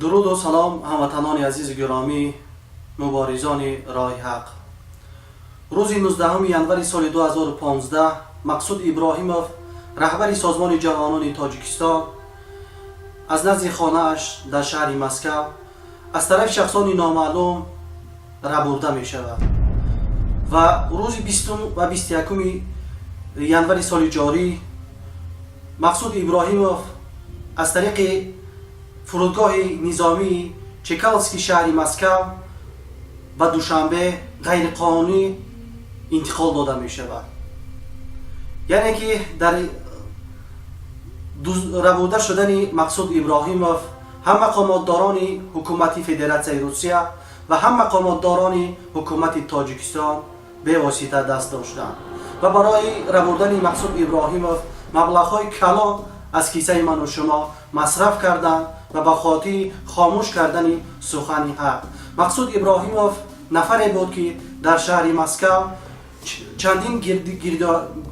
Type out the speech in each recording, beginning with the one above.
درود و سلام هموطنان عزیز گرامی، مبارزان راه حق. روز 19 ینور سال 2015 مقصود ابراهیموف، رهبر سازمان جوانان تاجیکستان، از نزد خانه‌اش در شهر مسکو از طرف شخصان نامعلوم ربرده می شود و روز 20 و 21 ینور سال جاری مقصود ابراهیموف از طریق فرودگاه نظامی چکالسکی شهر مسکو و دوشنبه غیر قانونی انتقال داده می شود. یعنی که در ربوده شدن مقصود ابراهیموف هم مقاماتداران حکومت فدراسیون روسیه و هم مقاماتداران حکومت تاجیکستان به واسطه دست داشتند و برای ربودن مقصود ابراهیموف مبلغ‌های کلان از کیسه من و شما مصرف کردند و به خاطر خاموش کردن سخن حق. مقصود ابراهیموف نفری بود که در شهر مسکو چندین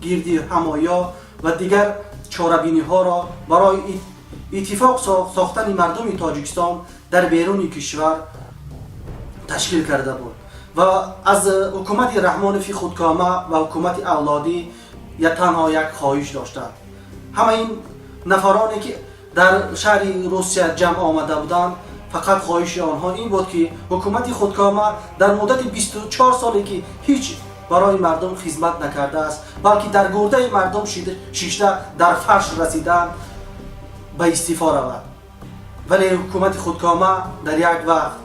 گردی همایا و دیگر چاره‌بینی ها را برای اتفاق ساختن مردم تاجیکستان در بیرون کشور تشکیل کرده بود و از حکومت رحمانوفی خودکامه و حکومت اولادی تنها یک خواهش داشتند. همه این نفرانی که در شهر روسیه جمع آمده بودند فقط خواهش آنها این بود که حکومت خودکامه در مدت 24 سالی که هیچ برای مردم خدمت نکرده است، بلکه در گرده مردم شیشته در فرش رسیدن به استعفا رود. ولی حکومت خودکامه در یک وقت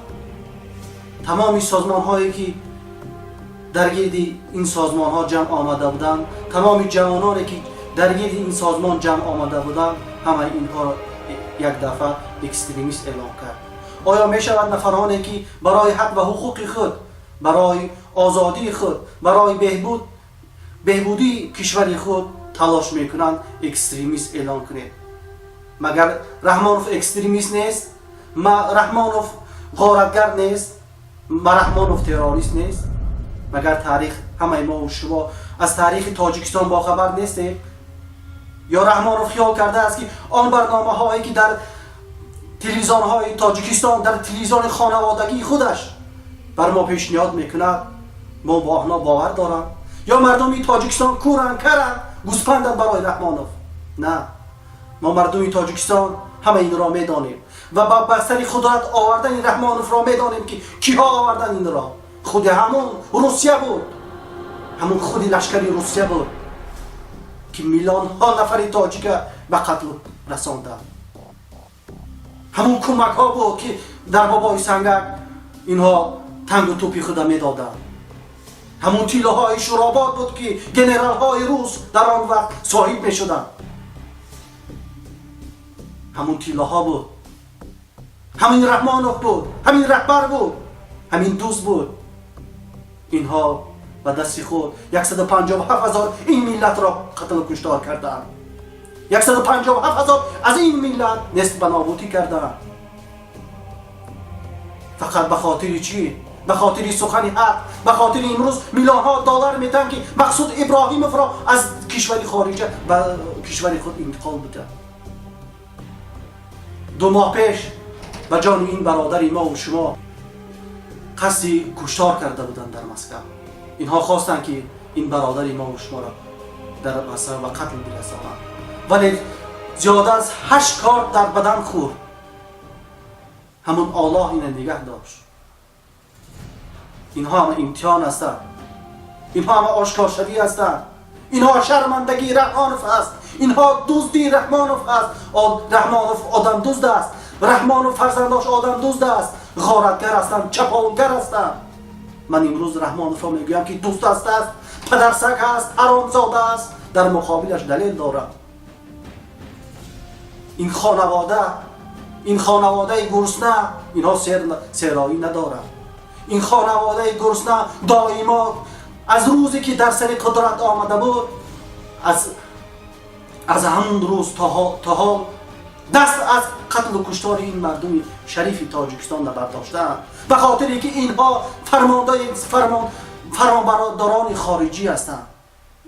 تمام سازمان هایی که در گرد این سازمان ها جمع آمده بودند، تمام جوانانی که در گرد این سازمان جمع آمده بودند، همه اینها را یک دفعه اکستریمیست اعلام کرد. آیا می شود نفرانی که برای حق و حقوق خود، برای آزادی خود، برای بهبودی کشور خود تلاش میکنند اکستریمیست اعلام کنید؟ مگر رحمانوف اکستریمیست نیست؟ رحمانوف غارتگر نیست؟ رحمانوف تروریست نیست؟ مگر تاریخ همه ما و شما از تاریخ تاجیکستان با خبر نیستیم؟ یا رحمانوف خیال کرده است که آن برنامه هایی که در تلویزیون های تاجیکستان، در تلویزیون خانوادگی خودش بر ما پیشنهاد میکند ما با آنها باور دارم؟ یا مردم تاجیکستان کورن کرن گوسپندن برای رحمانوف؟ نه، ما مردم تاجیکستان همه این را میدانیم و با بستر قدرت آوردن رحمانوف را میدانیم که کیها آوردن این را. خود همون روسیه بود، همون خود لشکر روسیه بود که میلیون ها نفر تاجیک به قتل رسانده. همون کمک ها بود که در بابای سنگک اینها تنگ و توپی خود میدادند. همون تیله های شرابات بود که جنرال های روس در آن وقت صاحب می شدند. همون تیله ها بود، همین رحمانوف بود، همین رهبر بود، همین دوست بود. اینها به دست خود 157,000 این ملت را قتل و کشتار کردند. 157,000 از این ملت نصف به نابودی کردند. فقط به خاطر چی؟ به خاطر سخن حق، به خاطر امروز میلیون ها دلار میتن که مقصود ابراهیموف را از کشور خارجه به کشور خود انتقال بده. 2 ماه پیش به جان این برادر ما و شما قصد کشتار کرده بودند در مسکو. اینها خواستند که این برادر ما و شما را در مسکو و قتل برسانند، ولی زیاده از 8 کار در بدن خور. همون الله این نگه داشت. اینها همه امتحان هستند، اینها همه آشکار شوی هستند، اینها شرمندگی رحمانوف است، اینها دزدی رحمانوف است. رحمانوف آدم دزد است، رحمانوف فرزنداش آدم دزد است، غارتگر هستند، چپاولگر هستند. من امروز رحمانوف را میگویم که دوست است، پدرسگ است، حرامزاده است. در مقابلش دلیل دارم. این خانواده گرسنه اینها سرایی ندارند. این خانواده گرسنه دائما از روزی که در سر قدرت آمده بود، از همون روز تا حال دست از قتل و کشتار این مردم شریف تاجیکستان را برداشتند، به خاطری که اینها فرمانبرداران خارجی هستند.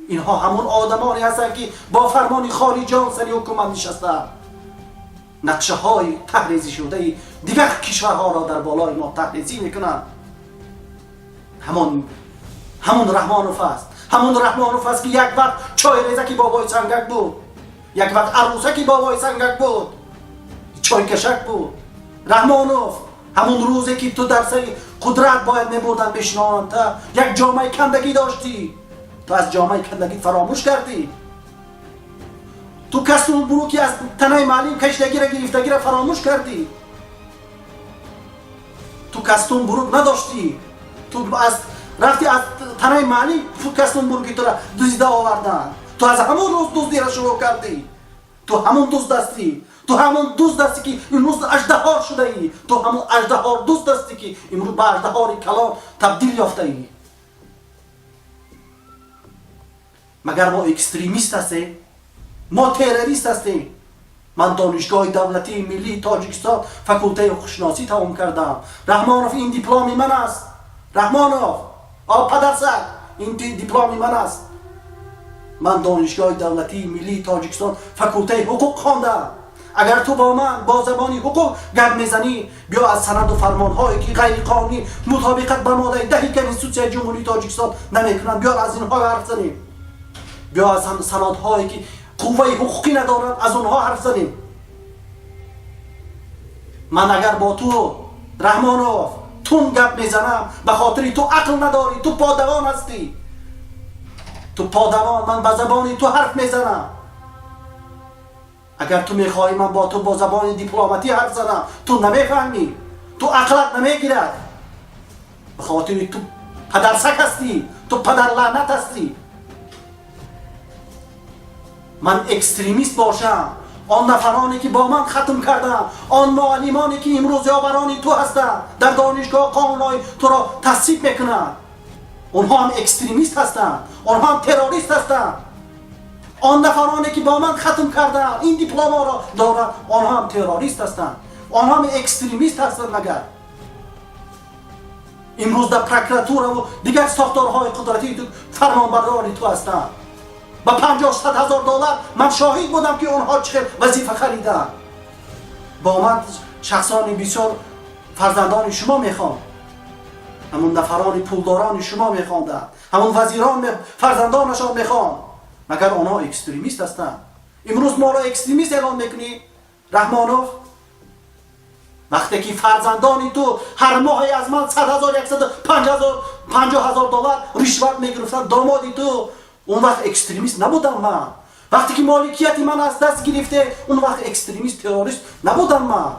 اینها همون آدمانی هستند که با فرمان خارجیان سر حکومت نشستند. نقشه های تحریزی شده دیگر کشورها را در بالای ما تحریزی میکنند. همون رحمانوف است. همون رحمانوف است که یک وقت چای ریزکی بابای سنگک بود، یک وقت عروسکی بابای سنگک بود، چای کشک بود. رحمانوف همون روزی که تو در سر قدرت باید میبردن بشنانند تا یک جامعه کندگی داشتی، تو از جامعه کندگی فراموش کردی. تو کستون برو که از تنه معلم کشتگی را گرفتگی را فراموش کردی. تو کستون برو نداشتی، تو از رفتی از تنه معلم کستون برو که تو را دزدیده آوردن، تو از همون روز دزدی را شروع کردی. تو همون دزد هستی، تو همون دزد هستی که امروز اژدها شده ای، تو همون اژدها دزد هستی که امروز به اژدها کلان تبدیل یافته ای. مگر ما اکستریمیست هستیم؟ ما تروریست هستیم؟ من دانشگاه دولتی ملی تاجیکستان فاکولته حقوق‌شناسی تمام کردم. رحمانوف این دیپلمی من است. رحمانوف پدرسک این دیپلمی من است. من دانشگاه دولتی ملی تاجیکستان فاکولته حقوق خواندم. اگر تو با من با زبانی حقوق گپ میزنی، بیا از سند و فرمان‌هایی که غیر قانونی مطابقت با ماده 10 کنستیتوسیون جمهوری تاجیکستان نمیکنند، بیا از اینها حرف زنیم. بیا از سندهایی که قوه حقوقی ندارند از اونها حرف زنیم. من اگر با تو رحمانوف تون گپ میزنم به خاطر تو عقل نداری، تو پادوان هستی، تو پادوان، من به زبانی تو حرف میزنم. اگر تو میخوای من با تو با زبان دیپلماتی حرف زنم، تو نمیفهمی، تو عقلت نمیگیرد، به خاطر تو پدرسک هستی، تو پدر لعنت هستی. من اکستریمیست باشم، آن نفرانی که با من ختم کردن، آن معلمانی که امروز یاورانی تو هستند در دانشگاه قانونای تو را تصدیق میکنند، اونها هم اکستریمیست هستند، اونها هم تروریست هستند. آن نفرانی که با من ختم کردن این دیپلم‌ها را دارند، آنها هم تروریست هستند، آنها هم اکستریمیست هستند. مگر امروز در پروکراتور و دیگر ساختارهای قدرتی تو فرمانبرداری تو هستند. با 50-100 هزار دلار من شاهد بودم که اونها چه وظیفه خریدن. با من شخصانی بسیار فرزندان شما میخوان، همون نفران پولداران شما میخواندن، همون وزیران فرزندانشان میخوان. مگر آنها اکستریمیست هستند؟ امروز ما را اکستریمیست اعلام میکنی رحمانوف؟ وقتی که فرزندانی تو هر ماهی از من 100,000-150,000 دلار رشوت میگرفتن، دامادی تو، اون وقت اکستریمیست نبودم من. وقتی که مالکیتی من از دست گرفته، اون وقت اکستریمیست تروریست نبودم من.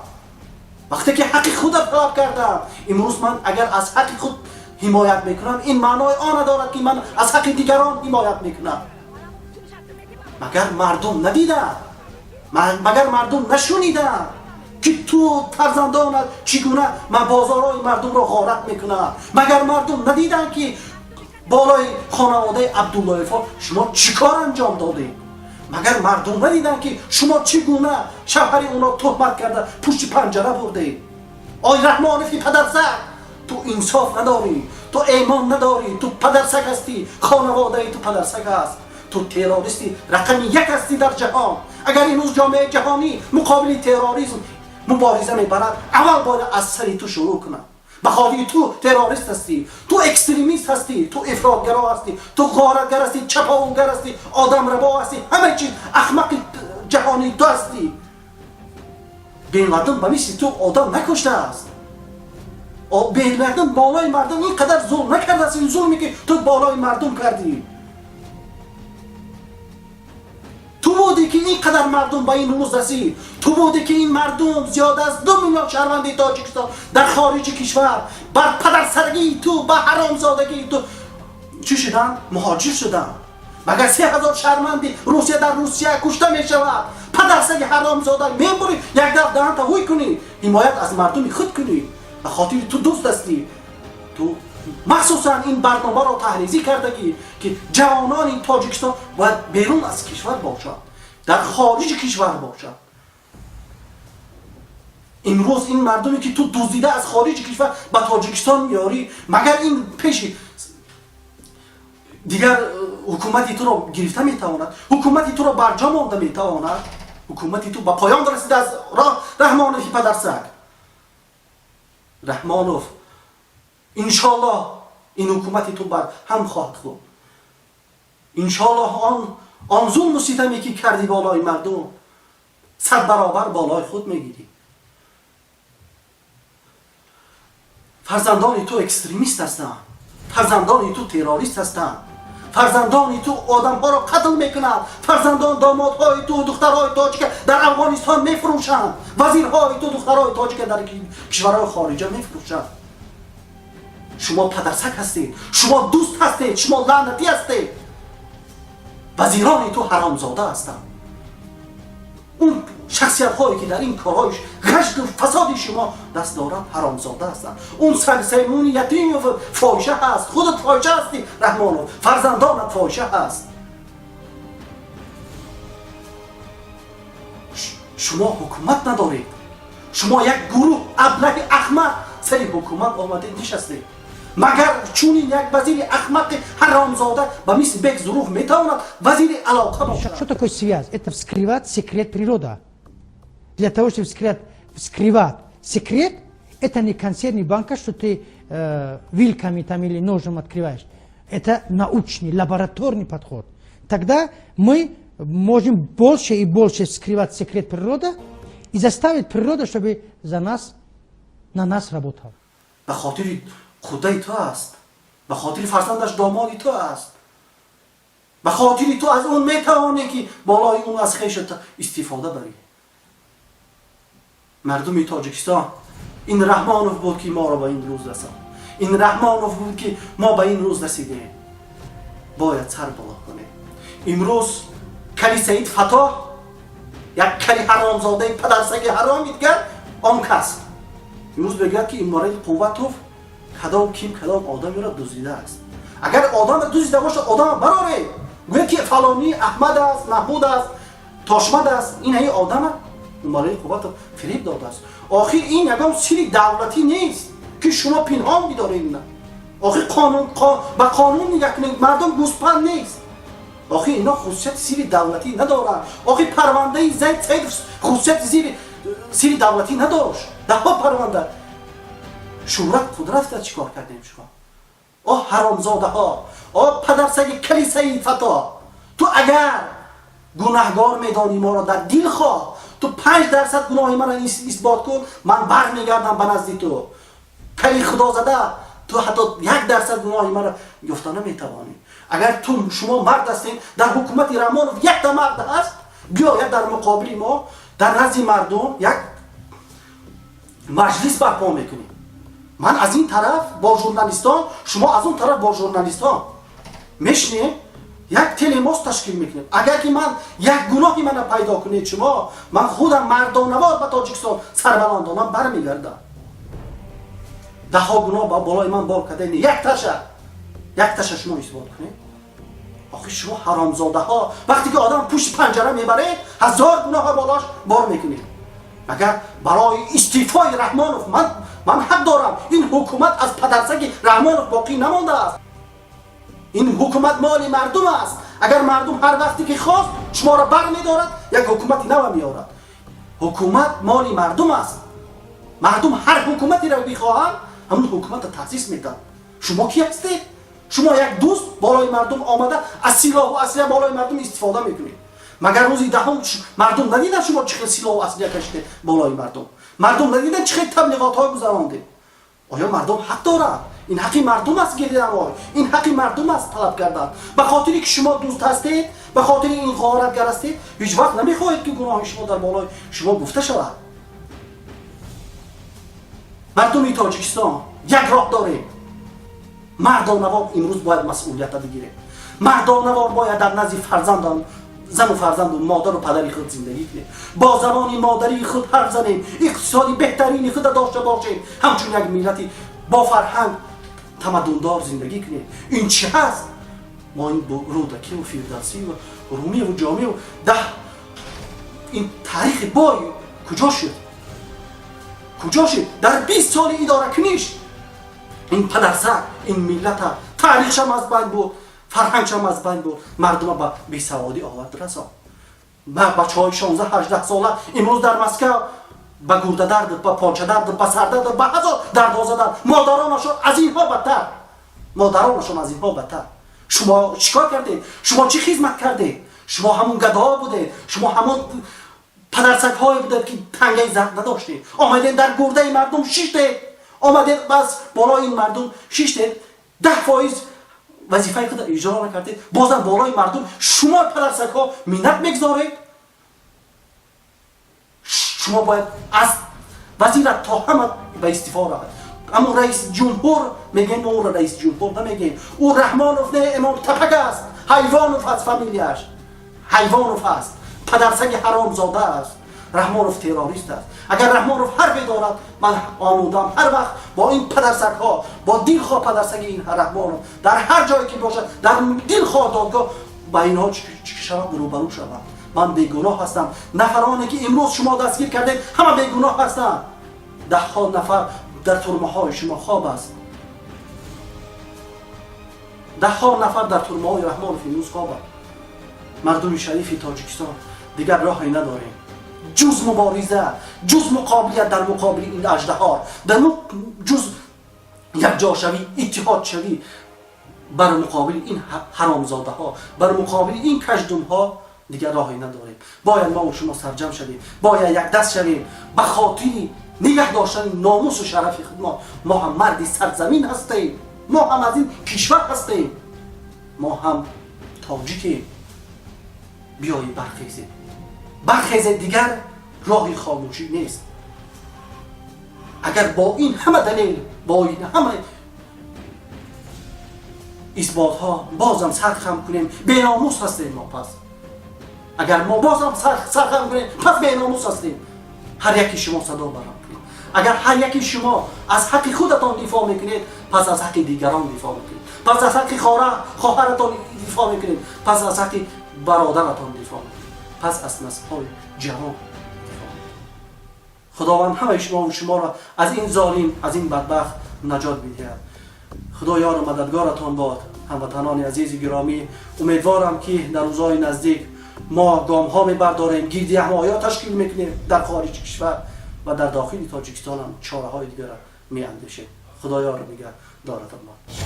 وقتی که حق خودم طلب کردم، امروز من اگر از حق خود حمایت میکنم، این معنای آن ندارد که من از حق دیگران حمایت میکنم. مگر مردم ندیدن؟ مگر مردم نشنیدن که تو فرزندانت چگونه من بازارهای مردم را غارت میکنم؟ مگر مردم ندیدن که بالای خانواده عبداللهی‌فا شما چیکار انجام دادید؟ مگر مردم ندیدن که شما چگونه شوهر اونا تهمت کرده پشت پنجره بردید؟ آی رحمانوفی پدرسک، تو انصاف نداری، تو ایمان نداری، تو پدرسک هستی، خانواده تو پدرسک هست، تو تروریستی رقم 1 هستی در جهان. اگر اینوز جامعه جهانی مقابل تروریسم مبارزه میبرد، اول باید از سری تو شروع کنه. بخاطر تو تروریست هستی، تو اکستریمیست هستی، تو افراطگرا هستی، تو غارتگر هستی، چپاولگر هستی، آدم ربا هستی، همه چیز احمق جهانی تو هستی. بین مردم بمیسی تو آدم نکشته است. بین مردم بالای مردم اینقدر ظلم نکرده است، این ظلمی که تو بالای مردم کردی. تو بودی که اینقدر مردم با این روز رسید، تو بودی که این مردم زیاد از 2 میلیون شهروند تاجیکستان در خارج کشور بر پدرسرگی تو، با حرامزادگی تو چی شدن؟ مهاجر شدن. مگر 3000 شهروند روسیه در روسیه کشته می شود، پدرسگ حرامزاده میبری یک دفعه دهن تا هوی کنی، حمایت از مردم خود کنی، به خاطر تو دوست هستی. تو مخصوصا این برنامه را تحریزی کردگی که جوانان تاجیکستان باید بیرون از کشور باشند، در خارج کشور باشند. امروز این مردمی که تو دزدیده از خارج کشور به تاجیکستان میاری، مگر این پیش دیگر حکومتی تو را گرفته میتواند؟ حکومتی تو را برجا مانده میتواند؟ حکومتی تو با پایان رسیده از رحمانوف پدرسگ. رحمانوف انشالله این حکومتی تو بر هم خواهد خورد. انشالله آن ظلم و ستمی که کردی بالای مردم 100 برابر بالای خود میگیری. فرزندان تو اکستریمیست هستند، فرزندان تو تروریست هستند، فرزندان تو آدم ها را قتل میکنند، فرزندان دامادهای تو دخترهای تاجیک در افغانستان میفروشند، وزیرهای تو دخترهای تاجیک در کشورهای خارجه میفروشند. شما پدرسک هستید، شما دوست هستید، شما لعنتی هستید. وزیران تو حرامزاده هستند. اون شخصیت هایی که در این کارهایش غشت و فساد شما دست دارند حرامزاده هستند. اون سیمون یتیم و فاحشه هست. خودت فاحشه هستی رحمانوف، فرزندانت فاحشه هست. شما حکومت ندارید. شما یک گروه ابله احمق سری حکومت آمده نشسته. مگر چون یک وزیر احمق حرامزاده به مثل бег ظروف میتواند وزیر علاقه باشد. Что такое связь? Это вскрывать секрет природы. Для того, чтобы вскрывать секрет, это не консервная банка, что ты вилками там или ножом открываешь. Это научный, лабораторный подход. Тогда мы можем больше и больше вскрывать секрет природы и заставить природу, чтобы на нас работала. به خاطر خدای تو است، به خاطر فرزندش دامادی تو است، به خاطر تو از اون میتوانی که بالای اون از خیشت استفاده بری. مردم تاجیکستان این رحمانوف بود که ما را به این روز رساند. این رحمانوف بود که ما به این روز رسیدیم. باید سر بالا کنیم. امروز کلی سید فتاح یک کلی حرامزاده پدرسگ حرامی دیگر آن کس امروز بگوید که این مورد قوتوف کدام کیم کدام آدمی را دزدیده است. اگر آدم دزدیده باشه آدم براره گوید که فلانی احمد است، محمود است، تاشمد است، این ای آدمه مورد قوت فریب داده است. آخر این یگان سری دولتی نیست که شما پنهان بدارید. نه آخر با قانون نگاه کنید، مردم گوسپند نیست. آخر اینا خصوصیت سری دولتی ندارن. آخر پرونده زید سید خصوصیت سری دولتی نداشت. ده ها پرونده شورت قدرت را چیکار کردیم شما؟ آه حرامزاده ها، آه پدرسگ کلیسای فتا، تو اگر گناهگار میدانی ما را در دل خواه، تو 5% گناه من را اثبات کن، من برمیگردم به نزد تو. کلی خدا زده تو حتی 1% گناه من را گفته نمیتوانی. اگر تو شما مرد هستین در حکومت رحمانوف یک تا مرد هست، بیاید در مقابل ما در نزد مردم یک مجلس برپا میکنیم. من از این طرف با ژورنالیستان، شما از اون طرف با ژورنالیستان میشنیم، یک تلماس تشکیل میکنیم. اگر که من یک گناهی من پیدا کنید شما، من خودم مردانوار به تاجیکستان سربلندانم برمیگردم. ده ها گناه با بالای من بار کرده، یک تاشه شما اثبات کنید. آخه شما حرامزاده ها وقتی که آدم پشت پنجره میبره 1000 گناه بالاش بار میکنید. مگر برای استیفای رحمانوف من حق دارم. این حکومت از پدرسگ رحمانوف باقی نمانده است. این حکومت مال مردم است. اگر مردم هر وقتی که خواست شما را بر میدارد، یک حکومت نو میآورد. حکومت مال مردم است. مردم هر حکومتی را بخواهند همون حکومت را تأسیس میدن. شما کی هستید؟ شما یک دوست بالای مردم آمده از سلاح و اسلحه بالای مردم استفاده میکنید. مگر روزی دهم مردم ندیدن شما چه سلاح و اسلحه کشیده بالای مردم؟ مردم ندیدن چه تبلیغات های گذرانده؟ آیا مردم حق دارند؟ این حقی مردم است گریدن وای، این حقی مردم است طلب کردن. به خاطری که شما دوست هستید، به خاطر این غارتگر هستید، هیچ وقت نمیخواهید که گناه شما در بالای شما گفته شود. مردم تاجیکستان یک راه داره. مردانوار امروز باید مسئولیت بگیره. مردانوار باید در نزد فرزندان، زن و فرزند و مادر و پدری خود زندگی کنه. با زبان مادری خود حرف زنیم، اقتصادی بهترین خود داشته باشیم، همچون یک ملتی با فرهنگ تمدندار زندگی کنیم. این چی هست؟ ما این رودکی و فیردوسی و رومی و جامی و این تاریخ بای کجا شد؟ کجا شد؟ در 20 سال اداره کنیش این پدرسگ این ملت تاریخش هم از بین بود، فرهنگش هم از بین بود، مردم به بیسوادی آورد رساند. بچه های 16-18 ساله امروز در مسکو به گرده درد، به پاچه درد، به سر درد، به هزار درد زدن. مادرانشون از اینها بدتر، مادرانشون از اینها بدتر. شما چیکار کردید؟ شما چی خدمت کردید؟ شما همون گداها بودید، شما همون پدرسگ های بودید که تنگه زرد نداشتید. آمدید در گرده مردم شیشتید، آمدید باز بالای این مردم شیشتید، 10% وظیفه خود اجرا نکردید، بازم بالای مردم شما پدرسگ ها منت میگذارید. شما باید از وزیر تا همه به استعفا رود. اما رئیس جمهور میگن ما او را رئیس جمهور نمیگیم، او رحمانوف نه امام تپک است، حیوانوف است، فامیلیش حیوانوف است، پدرسگ حرام زاده است. رحمانوف تروریست است. اگر رحمانوف حرفی دارد من آمودم هر وقت با این پدرسگ ها، با دلخواه پدرسگ این رحمانوف در هر جایی که باشد در دلخواه دادگاه با اینها چی شود روبرو شود. من بیگناه هستم. نفرانی که امروز شما دستگیر کردید همه بیگناه هستند. 10 نفر در ترمه های شما خواب است. 10 نفر در ترمه های رحمانوف امروز خواب است. مردم شریف تاجیکستان دیگر راهی نداریم جز مبارزه، جز مقابلیت در مقابل این اژدها، جز یکجا شوی، اتحاد شوی بر مقابل این حرامزاده ها، بر مقابل این کژدم ها دیگر راهی نداریم. باید ما و شما سرجم شویم، باید یک دست شویم به خاطر نگه داشتن ناموس و شرف خود. ما هم مردی سرزمین هستیم، ما هم از این کشور هستیم، ما هم تاجیکیم. بیایی برخیزید دیگر راهی خاموشی نیست. اگر با این همه دلیل، با این همه اثبات ها بازم سرخم کنیم بی‌ناموس هستیم ما. پس اگر ما بازم سرخم کنیم پس بی‌ناموس هستیم. هر یکی شما صدا برام کنید. اگر هر یکی شما از حق خودتان دفاع میکنید پس از حق دیگران دفاع میکنید. پس از حق خواهرتان دفاع میکنید، پس از حق برادرتان دفاع میکنید، پس از نسل‌های جوان دفاع میکنید. خداوند همه شما را از این ظالم، از این بدبخت نجات بدهد. خدا یار و مددگارتان باد. هموطنان عزیز گرامی، امیدوارم که در روزهای نزدیک ما گام ها میبرداریم، گردی حمایت تشکیل میکنیم در خارج کشور و در داخل تاجیکستان هم چاره های دیگر را میاندیشیم. خدا یار و نگهدارتان باد.